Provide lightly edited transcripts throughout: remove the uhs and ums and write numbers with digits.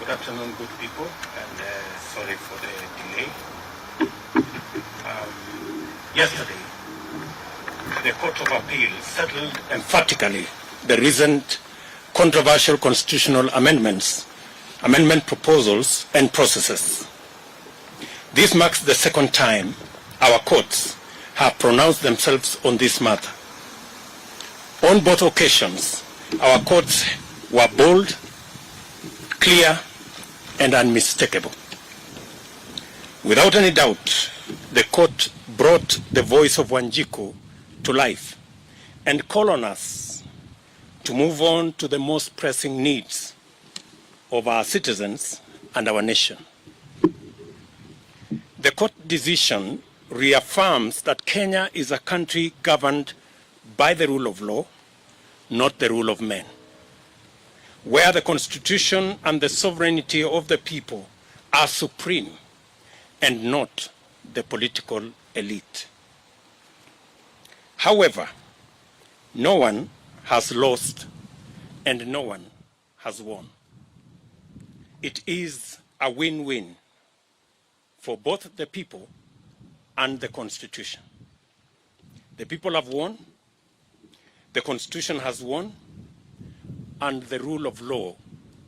Good afternoon, good people, and sorry for the delay. Yesterday, the Court of Appeal settled emphatically the recent controversial constitutional amendment proposals and processes. This marks the second time our courts have pronounced themselves on this matter. On both occasions, our courts were bold, clear, and unmistakable. Without any doubt, the court brought the voice of Wanjiku to life and called on us to move on to the most pressing needs of our citizens and our nation. The court decision reaffirms that Kenya is a country governed by the rule of law, not the rule of men, where the Constitution and the sovereignty of the people are supreme and not the political elite. However, no one has lost and no one has won. It is a win-win for both the people and the Constitution. The people have won, the Constitution has won, and the rule of law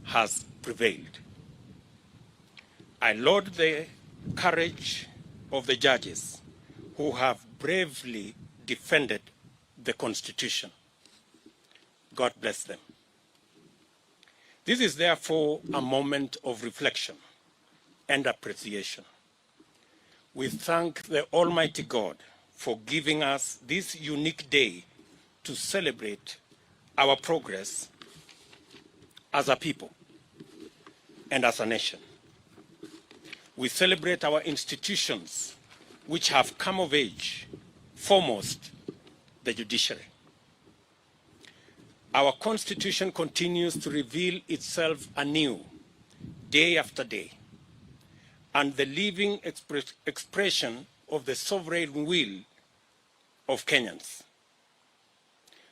has prevailed. I laud the courage of the judges who have bravely defended the Constitution. God bless them. This is therefore a moment of reflection and appreciation. We thank the Almighty God for giving us this unique day to celebrate our progress as a people and as a nation. We celebrate our institutions which have come of age, foremost the judiciary. Our Constitution continues to reveal itself anew, day after day, and the living expression of the sovereign will of Kenyans.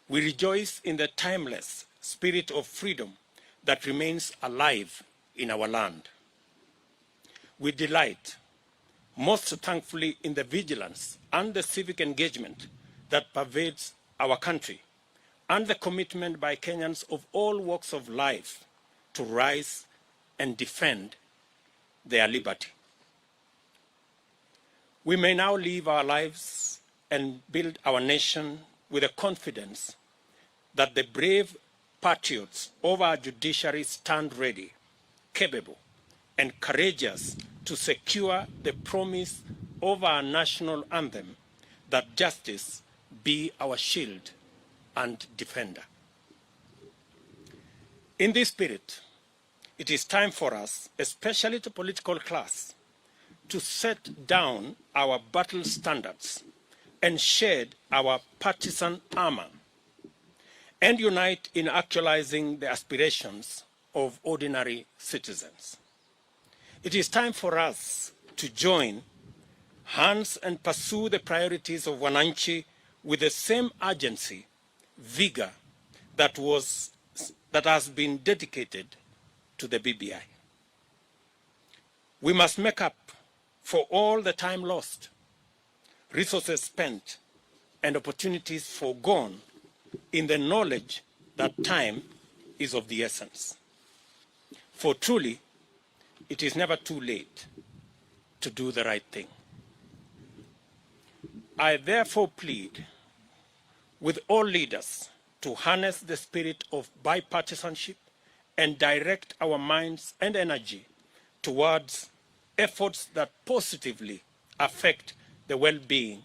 We rejoice in the timeless spirit of freedom that remains alive in our land. We delight, most thankfully, in the vigilance and the civic engagement that pervades our country, and the commitment by Kenyans of all walks of life to rise and defend their liberty. We may now live our lives and build our nation with the confidence that the brave patriots of our judiciary stand ready, capable, and courageous to secure the promise of our national anthem that justice be our shield and defender. In this spirit, it is time for us, especially the political class, to set down our battle standards and shed our partisan armor and unite in actualizing the aspirations of ordinary citizens. It is time for us to join hands and pursue the priorities of Wananchi with the same urgency, vigor that has been dedicated to the BBI. We must make up for all the time lost, resources spent, and opportunities foregone in the knowledge that time is of the essence. For truly, it is never too late to do the right thing. I therefore plead with all leaders to harness the spirit of bipartisanship and direct our minds and energy towards efforts that positively affect the well-being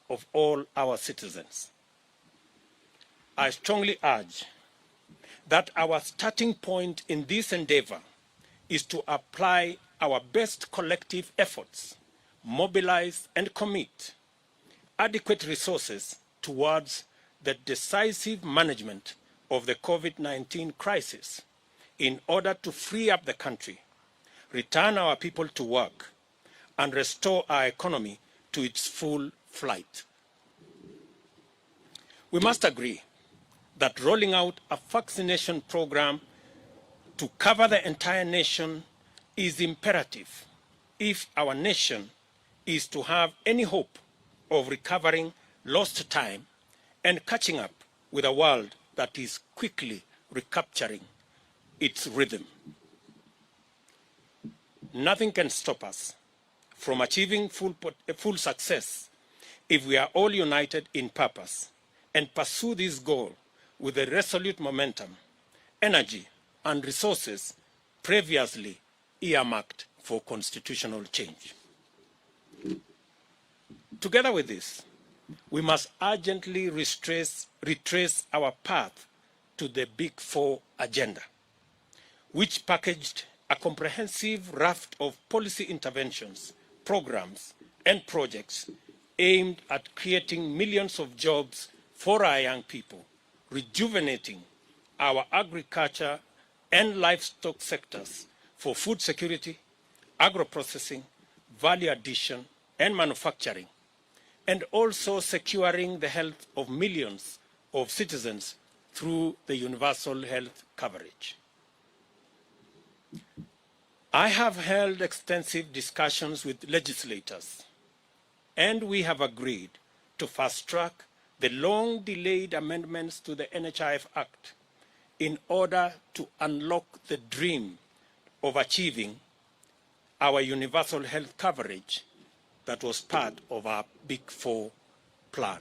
of all our citizens. I strongly urge that our starting point in this endeavor is to apply our best collective efforts, mobilize and commit adequate resources towards the decisive management of the COVID-19 crisis in order to free up the country, return our people to work, and restore our economy to its full flight. We must agree that rolling out a vaccination program to cover the entire nation is imperative if our nation is to have any hope of recovering lost time and catching up with a world that is quickly recapturing its rhythm. Nothing can stop us from achieving full success if we are all united in purpose and pursue this goal with a resolute momentum, energy, and resources previously earmarked for constitutional change. Together with this, we must urgently retrace our path to the Big Four agenda, which packaged a comprehensive raft of policy interventions, programs, and projects aimed at creating millions of jobs for our young people, rejuvenating our agriculture and livestock sectors for food security, agro-processing, value addition, and manufacturing, and also securing the health of millions of citizens through the universal health coverage. I have held extensive discussions with legislators, and we have agreed to fast-track the long-delayed amendments to the NHIF Act in order to unlock the dream of achieving our universal health coverage that was part of our Big Four plan.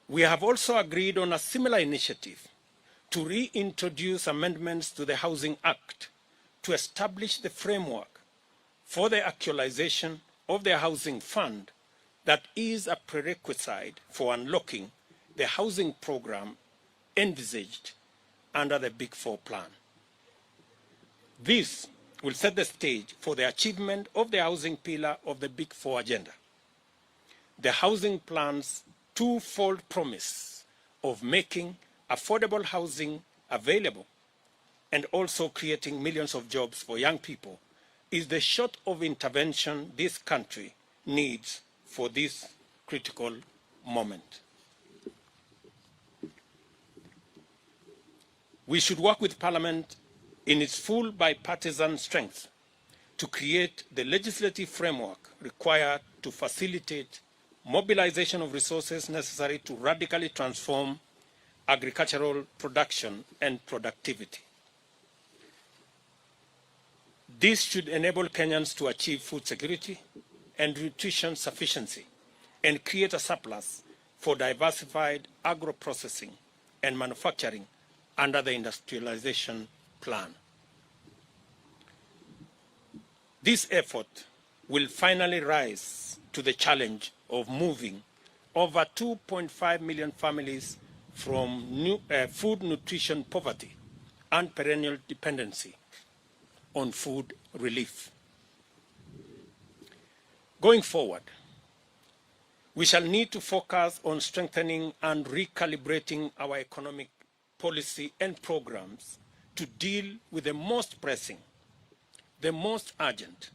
We have also agreed on a similar initiative to reintroduce amendments to the Housing Act to establish the framework for the actualization of the housing fund that is a prerequisite for unlocking the housing program envisaged under the Big Four plan. This will set the stage for the achievement of the housing pillar of the Big Four agenda. The housing plan's twofold promise of making affordable housing available and also creating millions of jobs for young people is the sort of intervention this country needs for this critical moment. We should work with Parliament in its full bipartisan strength to create the legislative framework required to facilitate mobilization of resources necessary to radically transform agricultural production and productivity. This should enable Kenyans to achieve food security and nutrition sufficiency and create a surplus for diversified agro-processing and manufacturing under the industrialization plan. This effort will finally rise to the challenge of moving over 2.5 million families from food nutrition poverty and perennial dependency on food relief. Going forward, we shall need to focus on strengthening and recalibrating our economic policy and programs to deal with the most pressing, the most urgent,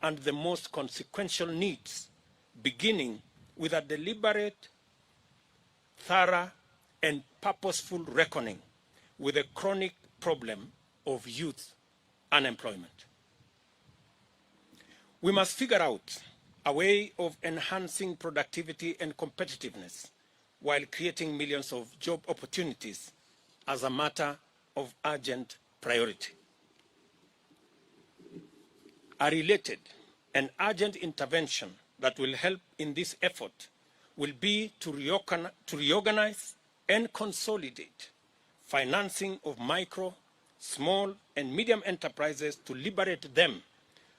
and the most consequential needs, beginning with a deliberate, thorough, and purposeful reckoning with the chronic problem of youth unemployment. We must figure out a way of enhancing productivity and competitiveness while creating millions of job opportunities as a matter of urgent priority. A related and urgent intervention that will help in this effort will be to reorganize and consolidate financing of micro, small, and medium enterprises to liberate them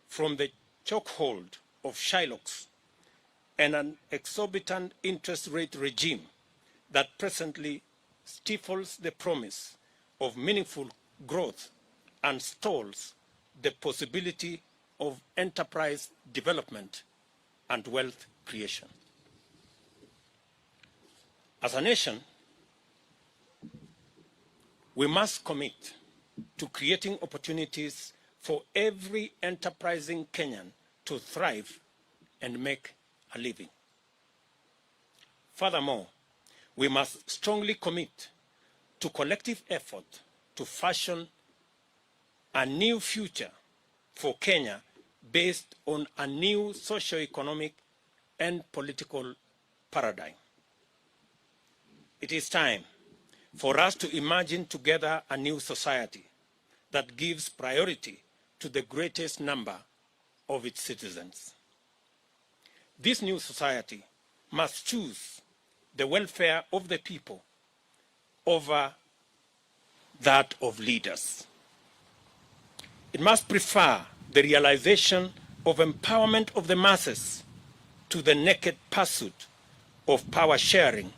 from the chokehold of Shylocks and an exorbitant interest rate regime that presently stifles the promise of meaningful growth and stalls the possibility of enterprise development and wealth creation. As a nation, we must commit to creating opportunities for every enterprising Kenyan to thrive and make a living. Furthermore, we must strongly commit to collective effort to fashion a new future for Kenya based on a new socio-economic and political paradigm. It is time for us to imagine together a new society that gives priority to the greatest number of its citizens. This new society must choose the welfare of the people over that of leaders. It must prefer the realization of empowerment of the masses to the naked pursuit of power sharing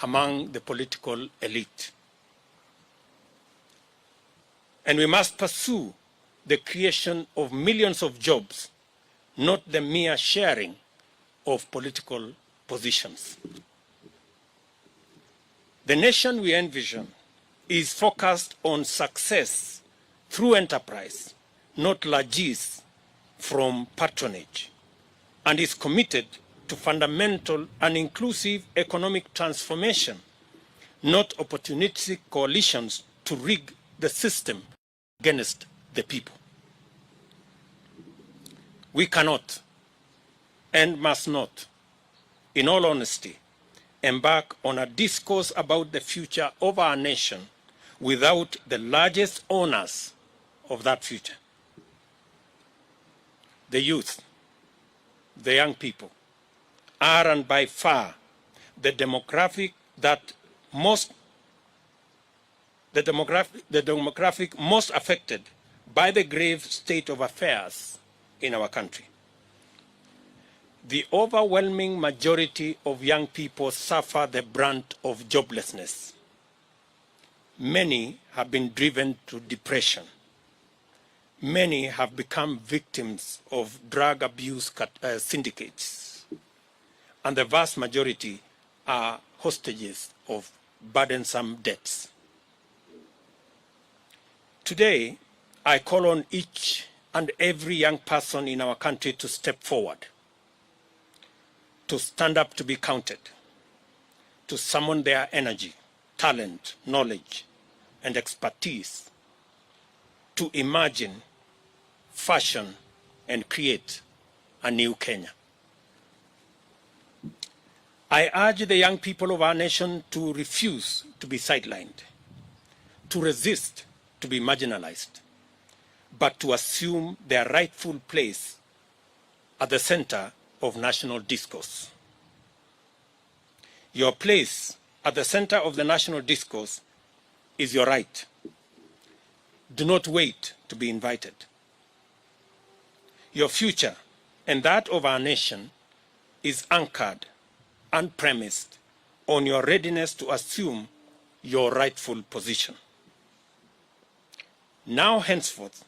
among the political elite. And we must pursue the creation of millions of jobs, not the mere sharing of political positions. The nation we envision is focused on success through enterprise, not largesse from patronage, and is committed to fundamental and inclusive economic transformation, not opportunistic coalitions to rig the system against the people. We cannot and must not, in all honesty, embark on a discourse about the future of our nation without the largest owners of that future: the youth, the young people, are and by far the demographic most affected by the grave state of affairs in our country. The overwhelming majority of young people suffer the brunt of joblessness. Many have been driven to depression. Many have become victims of drug abuse syndicates. And the vast majority are hostages of burdensome debts. Today, I call on each and every young person in our country to step forward, to stand up to be counted, to summon their energy, talent, knowledge, and expertise to imagine, fashion, and create a new Kenya. I urge the young people of our nation to refuse to be sidelined, to resist to be marginalized, but to assume their rightful place at the center of national discourse. Your place at the center of the national discourse is your right. Do not wait to be invited. Your future and that of our nation is anchored and premised on your readiness to assume your rightful position. Now, henceforth,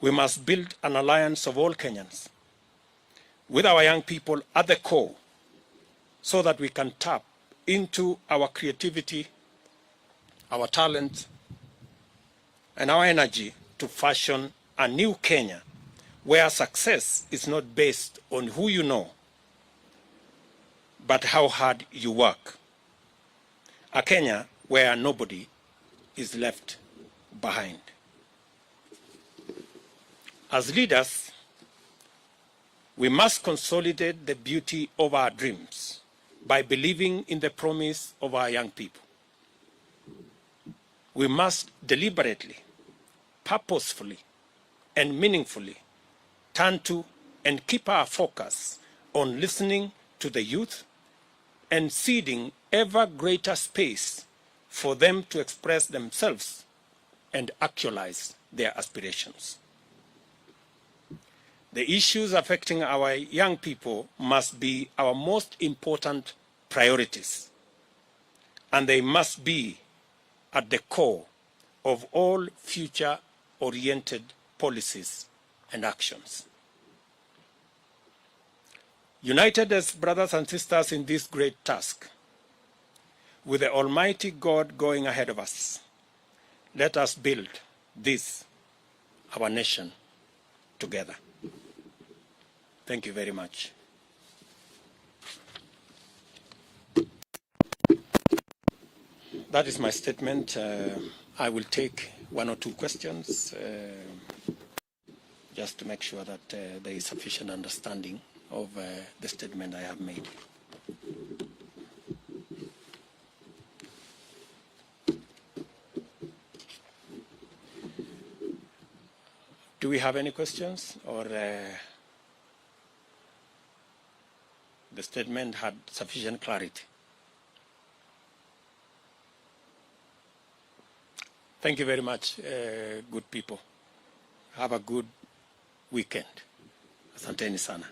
we must build an alliance of all Kenyans, with our young people at the core, so that we can tap into our creativity, our talent, and our energy to fashion a new Kenya where success is not based on who you know, but how hard you work. A Kenya where nobody is left behind. As leaders, we must consolidate the beauty of our dreams by believing in the promise of our young people. We must deliberately, purposefully, and meaningfully turn to and keep our focus on listening to the youth and ceding ever greater space for them to express themselves and actualize their aspirations. The issues affecting our young people must be our most important priorities, and they must be at the core of all future-oriented policies and actions. United as brothers and sisters in this great task, with the Almighty God going ahead of us, let us build this, our nation, together. Thank you very much. That is my statement. I will take one or two questions just to make sure that there is sufficient understanding of the statement I have made. Do we have any questions, or the statement had sufficient clarity? Thank you very much, good people. Have a good weekend. Asanteni sana.